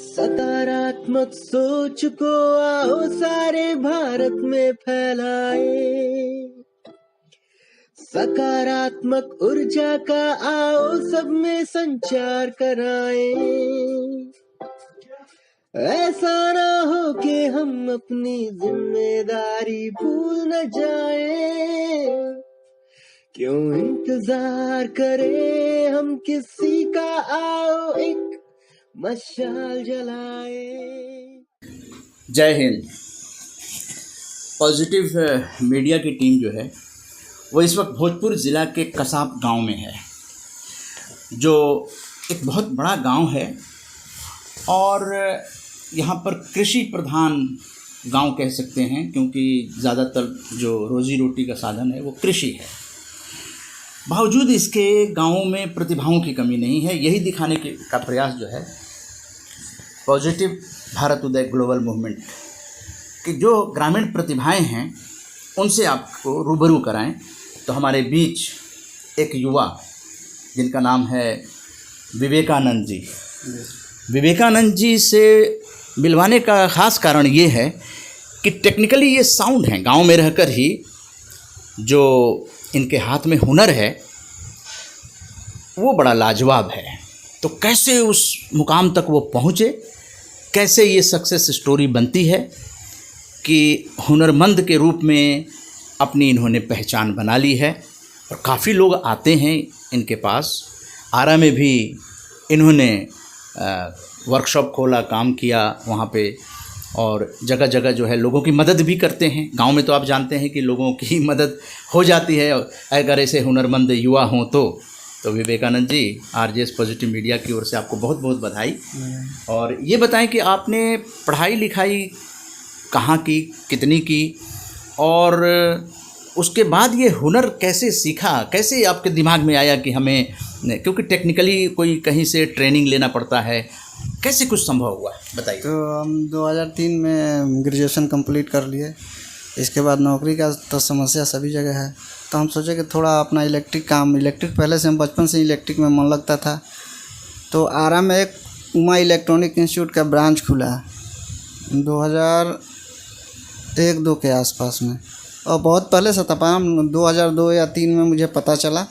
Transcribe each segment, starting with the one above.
सकारात्मक सोच को आओ सारे भारत में फैलाए, सकारात्मक ऊर्जा का आओ सब में संचार कराएं। ऐसा ना हो कि हम अपनी जिम्मेदारी भूल न जाएं, क्यों इंतजार करें हम किसी का, आओ एक मशाल जलाए। जय हिंद। पॉजिटिव मीडिया की टीम जो है वो इस वक्त भोजपुर ज़िला के कसाब गांव में है, जो एक बहुत बड़ा गांव है और यहाँ पर कृषि प्रधान गांव कह सकते हैं, क्योंकि ज़्यादातर जो रोज़ी रोटी का साधन है वो कृषि है। बावजूद इसके गाँव में प्रतिभाओं की कमी नहीं है। यही दिखाने का प्रयास जो है पॉजिटिव भारत उदय ग्लोबल मूवमेंट कि जो ग्रामीण प्रतिभाएं हैं उनसे आपको रूबरू कराएं। तो हमारे बीच एक युवा जिनका नाम है विवेकानंद जी। विवेकानंद जी से मिलवाने का ख़ास कारण ये है कि टेक्निकली ये साउंड हैं, गांव में रहकर ही जो इनके हाथ में हुनर है वो बड़ा लाजवाब है। तो कैसे उस मुकाम तक वो पहुँचे, कैसे ये सक्सेस स्टोरी बनती है कि हुनरमंद के रूप में अपनी इन्होंने पहचान बना ली है और काफ़ी लोग आते हैं इनके पास। आरा में भी इन्होंने वर्कशॉप खोला, काम किया वहाँ पे, और जगह जगह जो है लोगों की मदद भी करते हैं। गांव में तो आप जानते हैं कि लोगों की मदद हो जाती है अगर ऐसे हुनरमंद युवा हों तो Vivekananda ji, RJS positive media की ओर से आपको बहुत बहुत बधाई। और ये बताएं कि आपने पढ़ाई लिखाई कहाँ की, कितनी की, और उसके बाद ये हुनर कैसे सीखा, कैसे आपके दिमाग में आया कि हमें, क्योंकि टेक्निकली कोई कहीं से ट्रेनिंग लेना पड़ता है, कैसे कुछ संभव हुआ बताइए। तो हम 2003 में ग्रेजुएशन कंप्लीट कर लिए। इसके बाद नौकरी का तो समस्या सभी जगह है, तो हम सोचे कि थोड़ा अपना इलेक्ट्रिक पहले से हम बचपन से इलेक्ट्रिक में मन लगता था। तो आरा में एक उमा इलेक्ट्रॉनिक इंस्टीट्यूट का ब्रांच खुला 2001-2 के आसपास में, और बहुत पहले से था। 2002 या 3 में मुझे पता चला।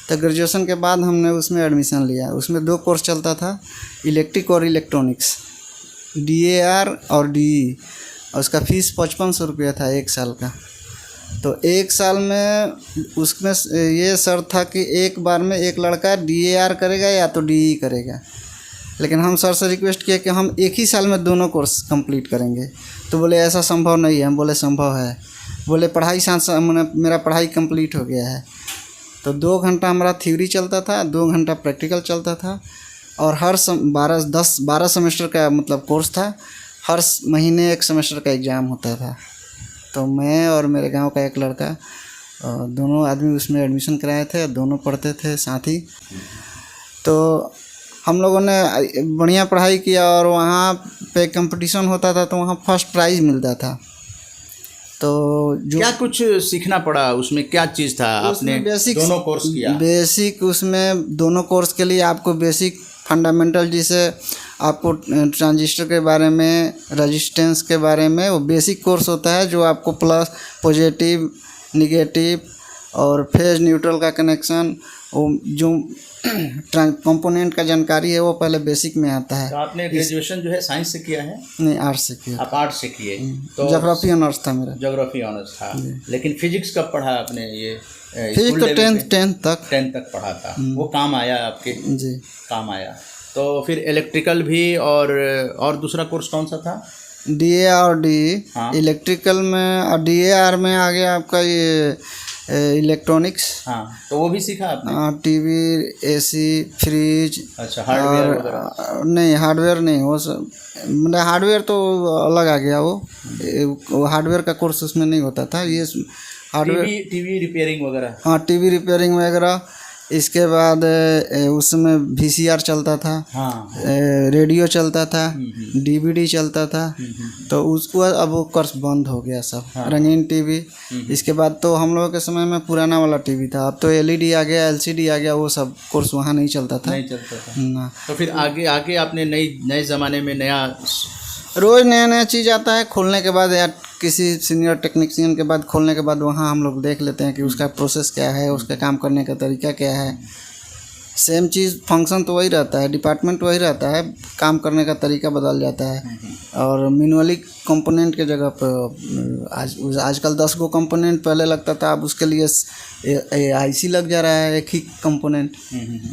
तो ग्रेजुएशन के बाद हमने उसमें एडमिशन लिया। उसमें 2 कोर्स चलता था, इलेक्ट्रिक और इलेक्ट्रॉनिक्स, DAR और DE, और उसका फ़ीस 5500 रुपया था 1 साल का। तो 1 साल में उसमें ये शर्त था कि एक बार में एक लड़का DAR करेगा या तो DE करेगा। लेकिन हम सर से रिक्वेस्ट किए कि हम एक ही साल में दोनों कोर्स कंप्लीट करेंगे। तो बोले ऐसा संभव नहीं है। हम बोले संभव है। बोले पढ़ाई साथ मेरा पढ़ाई कंप्लीट हो गया है। तो 2 घंटा हमारा थ्योरी चलता था, 2 घंटा प्रैक्टिकल चलता था, और हर 12 सेमेस्टर का मतलब कोर्स था। हर महीने 1 सेमेस्टर का एग्ज़ाम होता था। तो मैं और मेरे गांव का एक लड़का, दोनों आदमी उसमें एडमिशन कराए थे, दोनों पढ़ते थे साथ ही। तो हम लोगों ने बढ़िया पढ़ाई किया, और वहाँ पे कंपटीशन होता था तो वहाँ फर्स्ट प्राइज़ मिलता था। तो जो क्या कुछ सीखना पड़ा उसमें, क्या चीज़ था? आपने दोनों कोर्स किया? बेसिक, उसमें दोनों कोर्स के लिए आपको बेसिक फंडामेंटल, जिसे आपको ट्रांजिस्टर के बारे में, रेजिस्टेंस के बारे में, वो बेसिक कोर्स होता है जो आपको प्लस, पॉजिटिव, निगेटिव और फेज न्यूट्रल का कनेक्शन, वो जो कंपोनेंट का जानकारी है वो पहले बेसिक में आता है। तो आपने ग्रेजुएशन जो है साइंस से किया है? नहीं, आर्ट्स से किया। आप आर्ट्स से किए? तो ज्योग्राफी ऑनर्स था मेरा। ज्योग्राफी ऑनर्स था, लेकिन फिजिक्स कब पढ़ा आपने? ये फिजिक्स तो 10th तक पढ़ा था। वो काम आया आपके? जी, काम आया। तो फिर इलेक्ट्रिकल भी, और दूसरा कोर्स कौन सा था? DA और DE। हाँ। इलेक्ट्रिकल में और DAR में आ गया आपका ये इलेक्ट्रॉनिक्स। हाँ, तो वो भी सीखा आपने? TV, AC, fridge. अच्छा, हार्डवेयर वगैरह? नहीं, हार्डवेयर नहीं, वो मतलब हार्डवेयर तो अलग आ गया। वो हार्डवेयर का कोर्स उसमें नहीं होता था। ये हार्डवेयर, टीवी रिपेयरिंग वगैरह? हाँ, TV रिपेयरिंग वगैरह, इसके बाद उसमें VCR चलता था, हाँ, रेडियो चलता था, DVD चलता था। तो उसको अब वो कोर्स बंद हो गया सब, रंगीन टीवी। इसके बाद तो हम लोगों के समय में पुराना वाला टीवी था, अब तो LED आ गया, LCD आ गया, वो सब कोर्स वहाँ नहीं चलता था। नहीं चलता था ना, तो फिर आगे आगे आपने नए ज़माने में नया रोज़ नया नया चीज़ आता है। खोलने के बाद या किसी सीनियर टेक्नीशियन के बाद खोलने के बाद वहाँ हम लोग देख लेते हैं कि उसका प्रोसेस क्या है, उसका काम करने का तरीका क्या है। सेम चीज़, फंक्शन तो वही रहता है, डिपार्टमेंट वही रहता है, काम करने का तरीका बदल जाता है। और मैनुअली कंपोनेंट के जगह पर आजकल 10 गो कंपोनेंट पहले लगता था, अब उसके लिए IC लग जा रहा है, एक ही कंपोनेंट,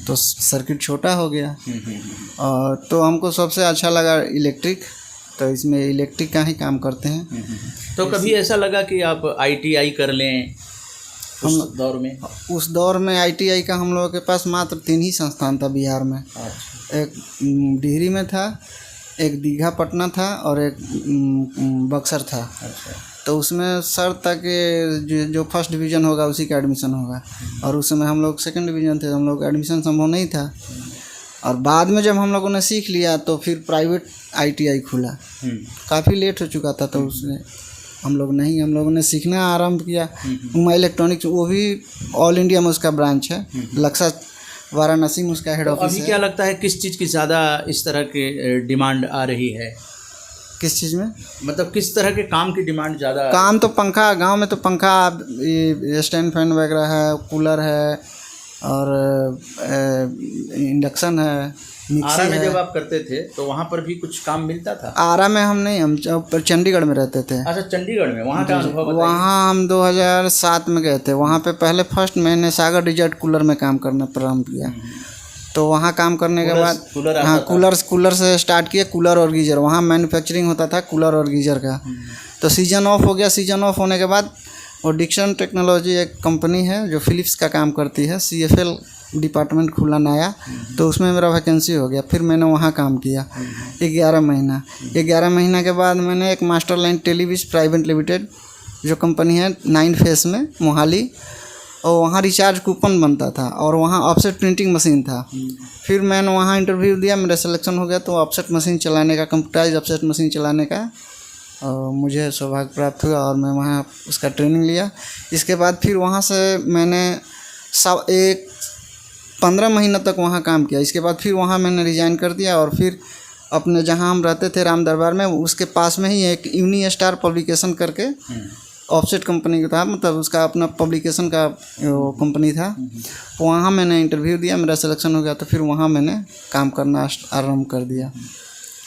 तो सर्किट छोटा हो गया। और तो हमको सबसे अच्छा लगा इलेक्ट्रिक, तो इसमें इलेक्ट्रिक का ही काम करते हैं। तो कभी ऐसा लगा कि आप ITI कर लें उस दौर में? उस दौर में ITI का हम लोगों के पास मात्र 3 ही संस्थान था बिहार में। एक डिहरी में था, एक दीघा पटना था, और एक बक्सर था। तो उसमें शर्त था कि जो फर्स्ट डिवीज़न होगा उसी का एडमिशन होगा, और उस समय हम लोग सेकंड डिवीज़न थे, हम लोग का एडमिशन संभव नहीं था। और बाद में जब हम लोगों ने सीख लिया तो फिर प्राइवेट ITI खुला, काफ़ी लेट हो चुका था, तो उसमें हम लोगों ने सीखना आरंभ किया। उमा इलेक्ट्रॉनिक्स, वो भी ऑल इंडिया में उसका ब्रांच है, लक्सा वाराणसी में उसका हेड ऑफिस है। अभी क्या लगता है किस चीज़ की ज़्यादा इस तरह की डिमांड आ रही है? किस चीज़ में? मतलब किस तरह के काम की डिमांड ज़्यादा? काम तो पंखा, गांव में तो पंखा, स्टैंड फैन वगैरह है, कूलर है, और इंडक्शन है, आरा में जब आप करते थे तो वहाँ पर भी कुछ काम मिलता था? आरा में हम नहीं, हम चंडीगढ़ में रहते थे। अच्छा, चंडीगढ़ में, वहाँ का अनुभव बताइए। वहाँ हम 2007 में गए थे। वहाँ पे पहले फर्स्ट मैंने सागर डिजर्ट कूलर में काम करना प्रारंभ किया। तो वहाँ काम करने के बाद, हाँ, कूलर से स्टार्ट किया, कूलर और गीजर। वहाँ मैन्युफैक्चरिंग होता था कूलर और गीजर का। तो सीजन ऑफ हो गया, सीजन ऑफ होने के बाद वो डिक्सन टेक्नोलॉजी एक कंपनी है जो फिलिप्स का काम करती है, CFL डिपार्टमेंट खुला नया, तो उसमें मेरा वैकेंसी हो गया। फिर मैंने वहाँ काम किया 11 महीना। 11 महीना के बाद मैंने एक मास्टर लाइन टेलीविज प्राइवेट लिमिटेड जो कंपनी है 9 फेस में मोहाली, और वहाँ रिचार्ज कूपन बनता था, और वहाँ ऑफसेट प्रिंटिंग मशीन था। फिर मैंने वहाँ इंटरव्यू दिया, मेरा सिलेक्शन हो गया। तो ऑफसेट मशीन चलाने का, कंप्यूटराइज ऑफसेट मशीन चलाने का मुझे सौभाग्य प्राप्त हुआ, और मैं वहाँ उसका ट्रेनिंग लिया। इसके बाद फिर वहाँ से मैंने 15 महीना तक वहाँ काम किया। इसके बाद फिर वहाँ मैंने रिज़ाइन कर दिया, और फिर अपने जहाँ हम रहते थे राम दरबार में, उसके पास में ही एक यूनी स्टार पब्लिकेशन करके ऑफसेट कंपनी का था, मतलब उसका अपना पब्लिकेशन का कंपनी था। वहाँ मैंने इंटरव्यू दिया, मेरा सिलेक्शन हो गया। तो फिर वहाँ मैंने काम करना आरम्भ कर दिया।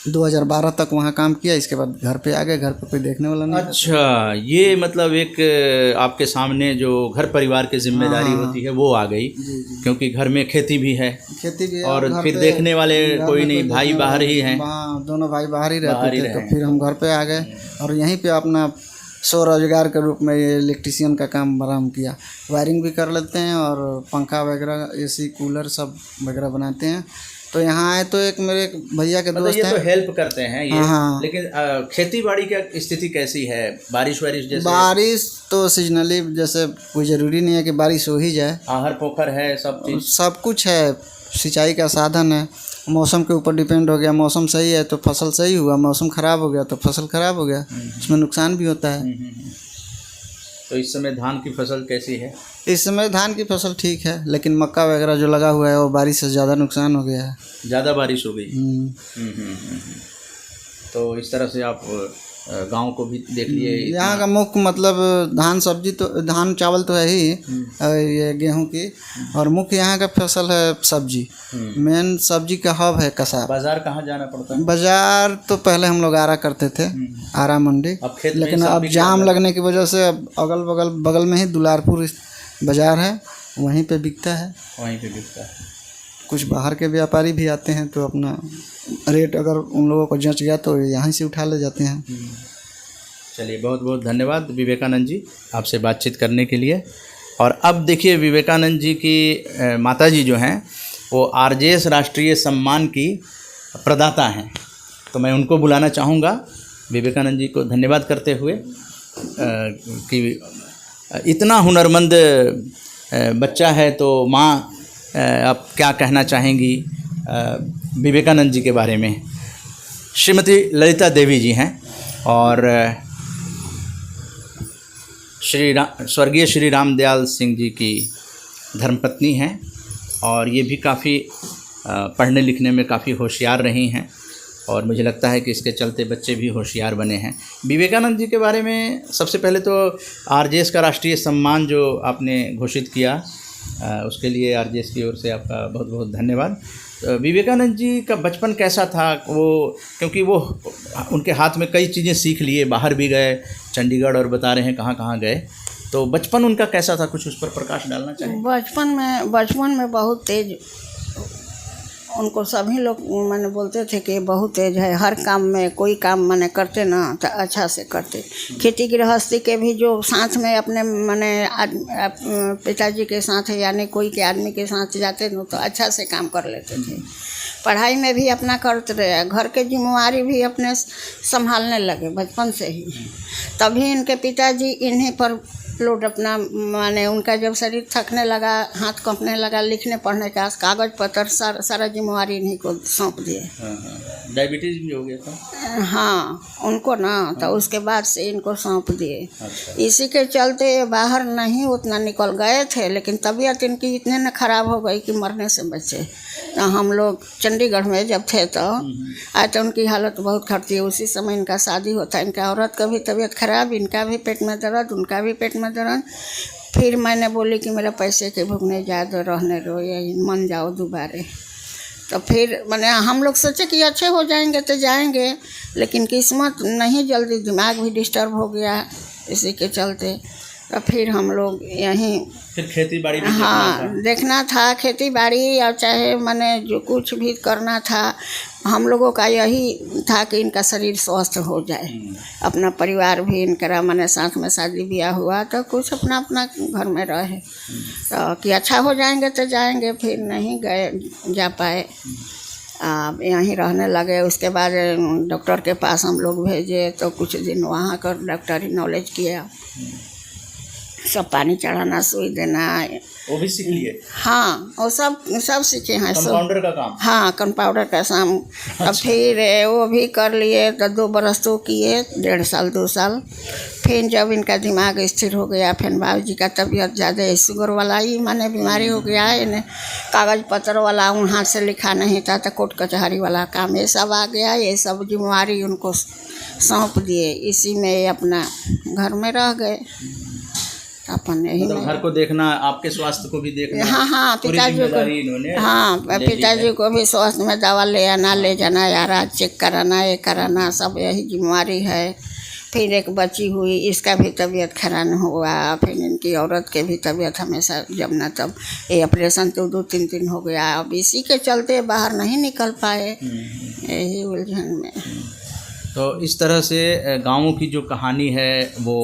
2012 तक वहाँ काम किया। इसके बाद घर पे आ गए, घर पे कोई देखने वाला नहीं। अच्छा, ये मतलब एक आपके सामने जो घर परिवार की जिम्मेदारी होती है वो आ गई, क्योंकि घर में खेती भी है, और फिर देखने वाले कोई नहीं, भाई बाहर ही हैं। हाँ, दोनों भाई बाहर ही रहते थे। तो फिर हम घर पे आ गए, और यहीं पे अपना स्वरोजगार के रूप में ये इलेक्ट्रीशियन का काम आरम्भ किया। वायरिंग भी कर लेते हैं, और पंखा वगैरह, AC कूलर सब वगैरह बनाते हैं। तो यहाँ आए तो एक मेरे भैया के दोस्त हैं, तो हेल्प करते हैं ये। हाँ। लेकिन खेती बाड़ी की स्थिति कैसी है? बारिश जैसे? बारिश तो सीजनली, जैसे कोई ज़रूरी नहीं है कि बारिश हो ही जाए। आहर पोखर है, सब चीज़, सब कुछ है, सिंचाई का साधन है। मौसम के ऊपर डिपेंड हो गया, मौसम सही है तो फसल सही हुआ, मौसम ख़राब हो गया तो फसल ख़राब हो गया, उसमें नुकसान भी होता है। तो इस समय धान की फसल कैसी है? इस समय धान की फसल ठीक है, लेकिन मक्का वगैरह जो लगा हुआ है वो बारिश से ज़्यादा नुकसान हो गया है। ज़्यादा बारिश हो गई। तो इस तरह से आप गांव को भी देख लिए। यहाँ का मुख्य मतलब धान सब्जी तो, धान चावल तो है ही, ये गेहूं की, और मुख्य यहाँ का फसल है सब्जी। मेन सब्जी का हब है कसाब। बाजार कहाँ जाना पड़ता है? बाजार तो पहले हम लोग आरा करते थे, आरा मंडी, लेकिन अब जाम लगने की वजह से अब बगल में ही दुलारपुर बाज़ार है, वहीं पे बिकता है। कुछ बाहर के व्यापारी भी आते हैं, तो अपना रेट अगर उन लोगों को जंच गया तो यहाँ से उठा ले जाते हैं। चलिए, बहुत बहुत धन्यवाद विवेकानंद जी, आपसे बातचीत करने के लिए। और अब देखिए, विवेकानंद जी की माताजी जो हैं वो RJS राष्ट्रीय सम्मान की प्रदाता हैं, तो मैं उनको बुलाना चाहूँगा। विवेकानंद जी को धन्यवाद करते हुए कि इतना हुनरमंद बच्चा है, तो माँ आप क्या कहना चाहेंगी विवेकानंद जी के बारे में? श्रीमती ललिता देवी जी हैं और स्वर्गीय श्री रामदयाल सिंह जी की धर्मपत्नी हैं और ये भी काफ़ी पढ़ने लिखने में काफ़ी होशियार रही हैं और मुझे लगता है कि इसके चलते बच्चे भी होशियार बने हैं। विवेकानंद जी के बारे में सबसे पहले तो आरजेएस का राष्ट्रीय सम्मान जो आपने घोषित किया, उसके लिए आरजेएस की ओर से आपका बहुत बहुत धन्यवाद। विवेकानंद जी का बचपन कैसा था? वो क्योंकि वो उनके हाथ में कई चीज़ें सीख लिए, बाहर भी गए, चंडीगढ़ और बता रहे हैं कहाँ गए, तो बचपन उनका कैसा था? कुछ उस पर प्रकाश डालना चाहिए। बचपन में बहुत तेज, उनको सभी लोग मैंने बोलते थे कि बहुत तेज है, हर काम में कोई काम मैंने करते ना तो अच्छा से करते। खेती गृहस्थी के भी जो साथ में अपने मैंने पिताजी के साथ यानी कोई के आदमी के साथ जाते न तो अच्छा से काम कर लेते थे। पढ़ाई में भी अपना करते रहे, घर के जिम्मेवारी भी अपने संभालने लगे बचपन से ही। तभी इनके पिताजी इन्हीं पर लोड अपना माने उनका जब शरीर थकने लगा, हाथ कांपने लगा, लिखने पढ़ने का कागज़ पत्र सारा जिम्मेवारी इन्हीं को सौंप दिए। डायबिटीज़ भी हो गया था? हाँ, उनको ना तो उसके बाद से इनको सौंप दिए। इसी के चलते बाहर नहीं उतना निकल गए थे, लेकिन तबीयत इनकी इतने न खराब हो गई कि मरने से बचे। तो हम लोग चंडीगढ़ में जब थे तो आज तो उनकी हालत बहुत खराब थी। उसी समय इनका शादी होता, इनका औरत का भी तबीयत खराब, इनका भी पेट में दर्द, उनका भी पेट में दर्द। फिर मैंने बोली कि मेरा पैसे के भुगने ज़्यादा रहने दो, यही मन जाओ दोबारा। तो फिर मैंने हम लोग सोचे कि अच्छे हो जाएंगे तो जाएंगे, लेकिन किस्मत नहीं, जल्दी दिमाग भी डिस्टर्ब हो गया इसी के चलते। तो फिर हम लोग यहीं फिर खेती बाड़ी भी देखना था, खेती बाड़ी या चाहे मैंने जो कुछ भी करना था, हम लोगों का यही था कि इनका शरीर स्वस्थ हो जाए। अपना परिवार भी इनका मैंने साथ में शादी ब्याह हुआ तो कुछ अपना अपना घर में रहे तो कि अच्छा हो जाएंगे तो जाएंगे। फिर नहीं गए, जा पाए, यहीं रहने लगे। उसके बाद डॉक्टर के पास हम लोग भेजे तो कुछ दिन वहाँ कर डॉक्टरी नॉलेज किया, सब पानी चढ़ाना, सुई देना, वो भी सीख लिए। हाँ, वो सब सीखे हैं। कंपाउंडर का काम? हाँ, कंपाउंडर का काम। अब फिर वो भी कर लिए तो 2 बरस तो किए, 1.5 साल 2 साल। फिर जब इनका दिमाग स्थिर हो गया, फिर बाबू जी का तबीयत ज़्यादा शुगर वाला ही माने बीमारी हो गया, इन्हें कागज़ पत्र वाला उन हाथ से लिखा नहीं था तो कोर्ट कचहरी वाला काम ये सब आ गया। ये सब जिम्मेवारी उनको सौंप दिए, इसी में अपना घर में रह गए अपन यही। मतलब घर को देखना, आपके स्वास्थ्य को भी देखना। हाँ, पिताजी को, हाँ पिताजी को भी स्वास्थ्य में दवा ले आना, ले जाना, यार चेक कराना, ये कराना, सब यही जिम्मेवारी है। फिर एक बच्ची हुई, इसका भी तबीयत खराब हुआ। फिर इनकी औरत के भी तबीयत हमेशा जब ना तब ये ऑपरेशन तो 2-3 दिन हो गया। अब इसी के चलते बाहर नहीं निकल पाए, यही उलझन में। तो इस तरह से गाँवों की जो कहानी है वो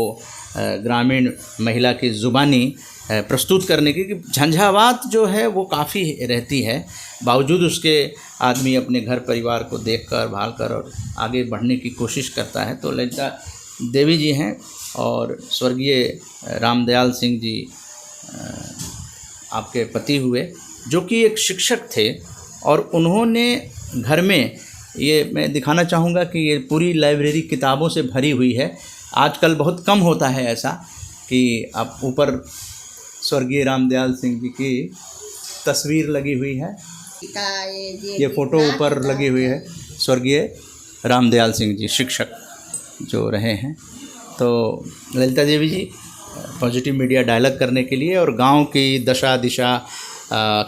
ग्रामीण महिला की ज़ुबानी प्रस्तुत करने की, कि झंझावात जो है वो काफ़ी रहती है, बावजूद उसके आदमी अपने घर परिवार को देखकर भालकर और आगे बढ़ने की कोशिश करता है। तो ललिता देवी जी हैं और स्वर्गीय रामदयाल सिंह जी आपके पति हुए, जो कि एक शिक्षक थे और उन्होंने घर में, ये मैं दिखाना चाहूँगा कि ये पूरी लाइब्रेरी किताबों से भरी हुई है। आजकल बहुत कम होता है ऐसा कि आप ऊपर स्वर्गीय रामदयाल सिंह जी की तस्वीर लगी हुई है, ये फ़ोटो ऊपर लगी हुई है, स्वर्गीय रामदयाल सिंह जी शिक्षक जो रहे हैं। तो ललिता देवी जी पॉजिटिव मीडिया डायलॉग करने के लिए और गांव की दशा दिशा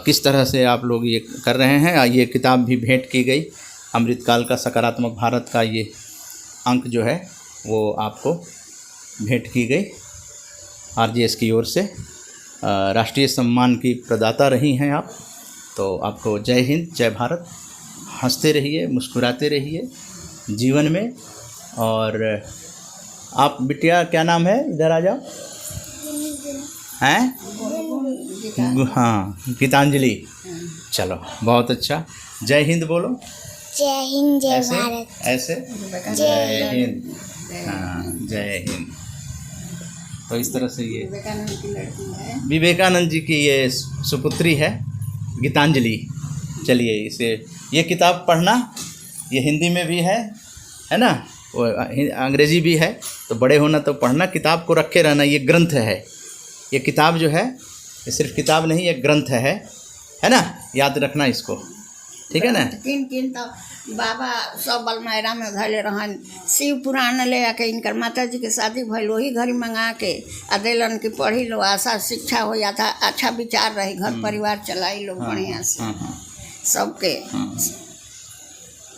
किस तरह से आप लोग ये कर रहे हैं, ये किताब भी भेंट की गई। अमृतकाल का सकारात्मक भारत का ये अंक जो है वो आपको भेंट की गई आरजेएस की ओर से। राष्ट्रीय सम्मान की प्रदाता रही हैं आप, तो आपको जय हिंद, जय भारत। हंसते रहिए, मुस्कुराते रहिए जीवन में। और आप बिटिया क्या नाम है, इधर आ जाओ, हैं? हाँ, गीतांजलि। चलो बहुत अच्छा, जय हिंद बोलो। जय हिंद, जय भारत। ऐसे जय हिंद, हाँ जय हिंद। तो इस तरह से ये विवेकानंद जी की ये सुपुत्री है गीतांजलि। चलिए इसे, ये किताब पढ़ना, ये हिंदी में भी है ना, वो अंग्रेजी भी है, तो बड़े होना तो पढ़ना, किताब को रखे रहना। ये ग्रंथ है, ये किताब जो है ये सिर्फ किताब नहीं, ये ग्रंथ है ना, याद रखना इसको, ठीक है ना। किन किन तो बाबा सब बलमायरा में धैले रहन, शिव पुराण ले आके इनकर माता जी के शादी भइल वही घड़ी मंगा के अदेलन की पढ़ी लो, आशा शिक्षा हो या था, अच्छा विचार रही, घर परिवार चलाई लो बढ़िया से सबके।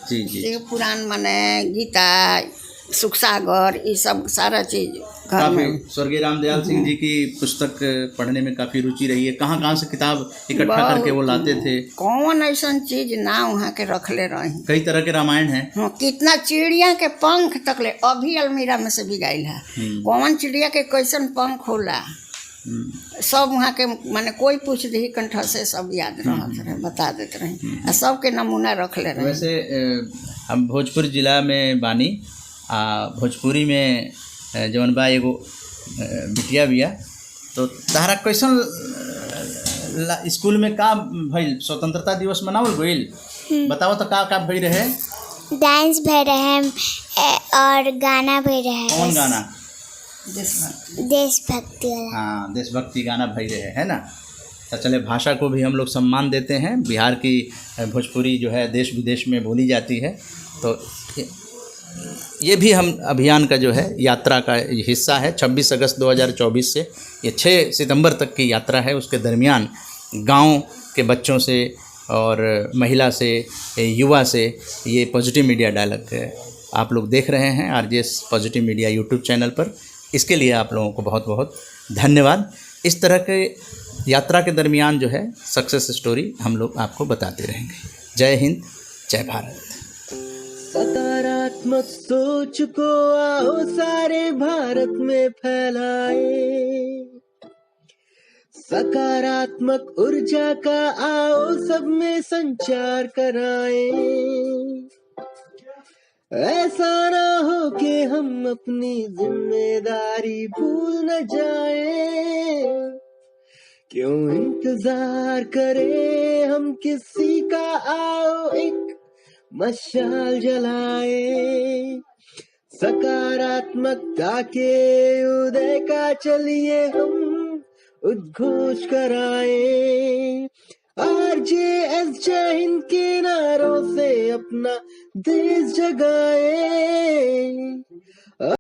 जी जी, शिव पुराण माने गीता, सुख सागर, ये सब सारा चीज घर काफ़ी में। स्वर्गीय रामदयाल सिंह जी की पुस्तक पढ़ने में काफ़ी रुचि रही है। कहाँ कहाँ से किताब इकट्ठा करके वो लाते थे? कौन ऐसा चीज ना वहाँ के रखले रही। कई तरह के रामायण हैं। हाँ, कितना चिड़िया के पंख तक ले अभी अलमीरा में से बिगाइल है। कौन चिड़िया के कैसन पंख होला सब वहाँ के माने कोई पूछ दी कंठ से सब याद रहत रहे, बता देते रहे, सबके नमूना रख ले रहे। वैसे हम भोजपुर जिला में बानी, भोजपुरी में जवन बा एगो बिटिया बिया, तो तहरा कैसन स्कूल में का भइल? स्वतंत्रता दिवस मनावल गइल, बताओ तो का भइल रहे? डांस भर रहे और गाना भर रहे। कौन गाना? देशभक्ति वाला। हाँ, देशभक्ति गाना भई रहे, है ना। तो चले, भाषा को भी हम लोग सम्मान देते हैं। बिहार की भोजपुरी जो है देश विदेश में बोली जाती है, तो ये भी हम अभियान का जो है यात्रा का हिस्सा है। 26 अगस्त 2024 से ये 6 सितंबर तक की यात्रा है। उसके दरमियान गांव के बच्चों से और महिला से, युवा से ये पॉजिटिव मीडिया डायलॉग आप लोग देख रहे हैं RJS positive media YouTube channel पर। इसके लिए आप लोगों को बहुत बहुत धन्यवाद। इस तरह के यात्रा के दरमियान जो है सक्सेस स्टोरी हम लोग आपको बताते रहेंगे। जय हिंद, जय भारत। सकारात्मक सोच को आओ सारे भारत में फैलाए, सकारात्मक ऊर्जा का आओ सब में संचार कराएं। ऐसा ना हो कि हम अपनी जिम्मेदारी भूल न जाएं, क्यों इंतजार करें हम किसी का, आओ एक मशाल जलाए। सकारात्मकता के उदय का चलिए हम उद्घोष कराएं। RJS जय हिंद के नारों से अपना देश जगाए।